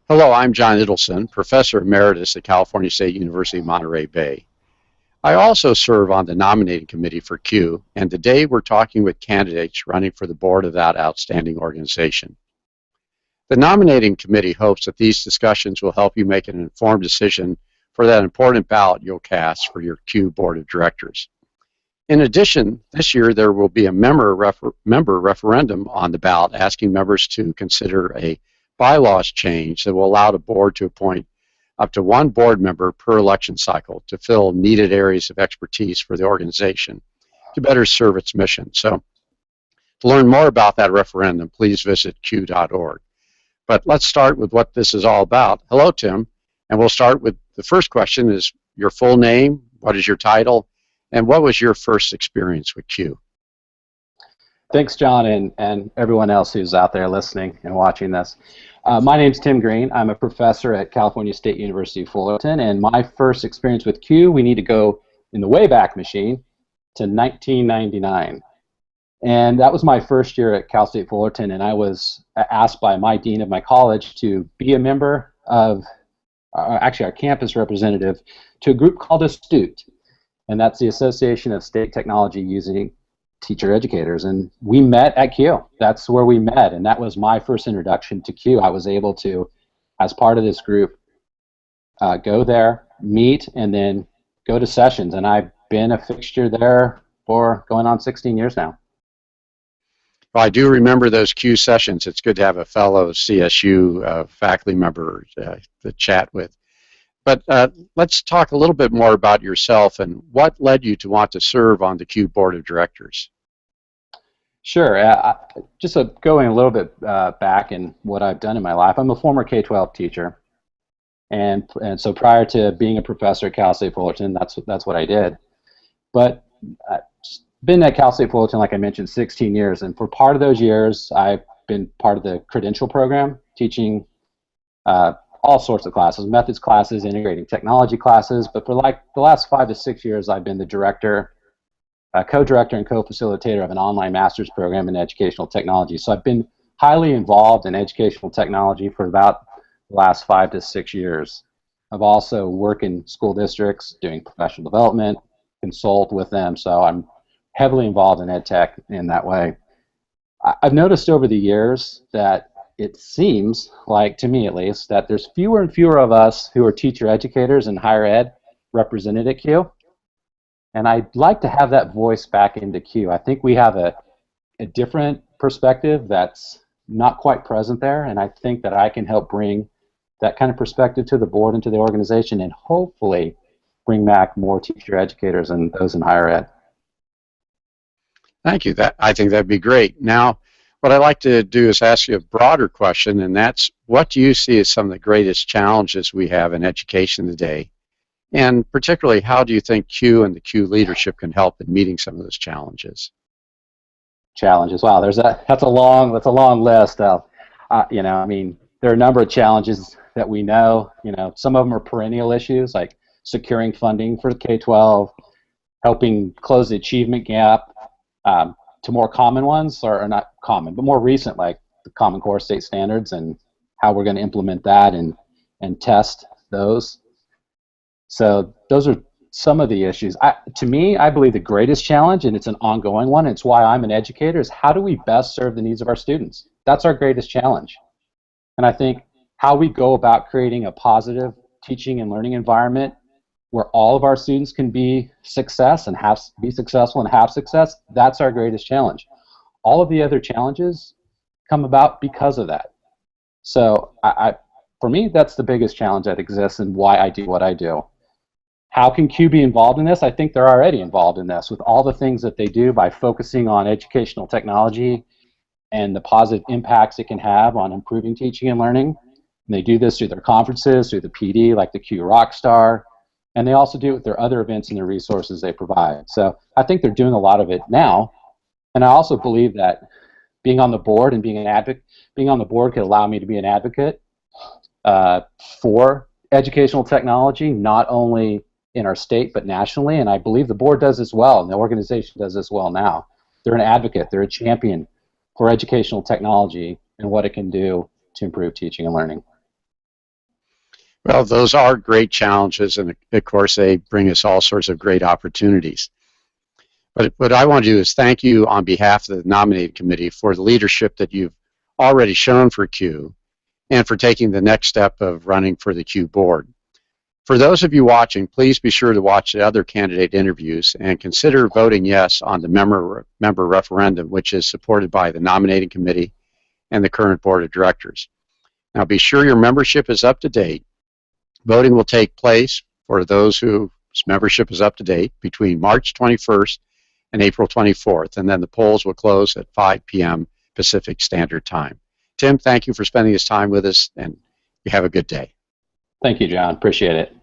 Hello, I'm John Idelson, Professor Emeritus at California State University, Monterey Bay. I also serve on the nominating committee for CUE, and today we're talking with candidates running for the board of that outstanding organization. The nominating committee hopes that these discussions will help you make an informed decision for that important ballot you'll cast for your CUE board of directors. In addition, this year there will be a member referendum on the ballot asking members to consider a bylaws change that will allow the board to appoint up to one board member per election cycle to fill needed areas of expertise for the organization to better serve its mission. So to learn more about that referendum, please visit q.org. But let's start with what this is all about. Hello, Tim. And we'll start with the first question is your full name, what is your title, and what was your first experience with CUE? Thanks, John, and everyone else who's out there listening and watching this. My name's Tim Green. I'm a professor at California State University, Fullerton, and my first experience with CUE, we need to go in the Wayback Machine to 1999. And that was my first year at Cal State Fullerton, and I was asked by my dean of my college to be a member of, actually our campus representative, to a group called Astute. And that's the Association of State Technology Using Teacher Educators. And we met at CUE. That's where we met, and that was my first introduction to CUE. I was able to, as part of this group, go there, meet, and then go to sessions. And I've been a fixture there for going on 16 years now. Well, I do remember those CUE sessions. It's good to have a fellow CSU faculty member to chat with. But let's talk a little bit more about yourself and what led you to want to serve on the CUE Board of Directors. Sure. Just going a little bit back in what I've done in my life, I'm a former K-12 teacher. And so prior to being a professor at Cal State Fullerton, that's what I did. But I've been at Cal State Fullerton, like I mentioned, 16 years. And for part of those years, I've been part of the credential program, teaching all sorts of classes, methods classes, integrating technology classes, but for like the last 5 to 6 years, I've been the director, co-director and co-facilitator of an online master's program in educational technology. So I've been highly involved in educational technology for about the last 5 to 6 years. I've also worked in school districts doing professional development, consult with them, so I'm heavily involved in ed tech in that way. I've noticed over the years that it seems like, to me at least, that there's fewer and fewer of us who are teacher educators in higher ed represented at CUE. And I'd like to have that voice back into CUE. I think we have a different perspective that's not quite present there, and I think that I can help bring that kind of perspective to the board and to the organization and hopefully bring back more teacher educators and those in higher ed. Thank you. I think that'd be great. Now, what I'd like to do is ask you a broader question, and that's what do you see as some of the greatest challenges we have in education today? And particularly, how do you think CUE and the CUE leadership can help in meeting some of those challenges? Challenges. Wow, that's a long list of, I mean, there are a number of challenges that we know. Some of them are perennial issues like securing funding for K-12, helping close the achievement gap, to more common ones, or not common, but more recent, like the Common Core state standards and how we're going to implement that and test those. So those are some of the issues. To me, I believe the greatest challenge, and it's an ongoing one, it's why I'm an educator, is how do we best serve the needs of our students? That's our greatest challenge. And I think how we go about creating a positive teaching and learning environment where all of our students can be successful and have success, that's our greatest challenge. All of the other challenges come about because of that. So for me, that's the biggest challenge that exists and why I do what I do. How can CUE be involved in this? I think they're already involved in this with all the things that they do by focusing on educational technology and the positive impacts it can have on improving teaching and learning. And they do this through their conferences, through the PD, like the CUE Rockstar, and they also do it with their other events and the resources they provide. So I think they're doing a lot of it now. And I also believe that being on the board and being an advocate, being on the board could allow me to be an advocate for educational technology, not only in our state but nationally. And I believe the board does as well, and the organization does as well now. They're an advocate. They're a champion for educational technology and what it can do to improve teaching and learning. Well, those are great challenges, and of course, they bring us all sorts of great opportunities. But what I want to do is thank you on behalf of the nominating committee for the leadership that you've already shown for Q and for taking the next step of running for the Q board. For those of you watching, please be sure to watch the other candidate interviews and consider voting yes on the member referendum, which is supported by the nominating committee and the current board of directors. Now, be sure your membership is up to date. Voting will take place for those whose membership is up to date between March 21st and April 24th, and then the polls will close at 5 p.m. Pacific Standard Time. Tim, thank you for spending this time with us, and you have a good day. Thank you, John. Appreciate it.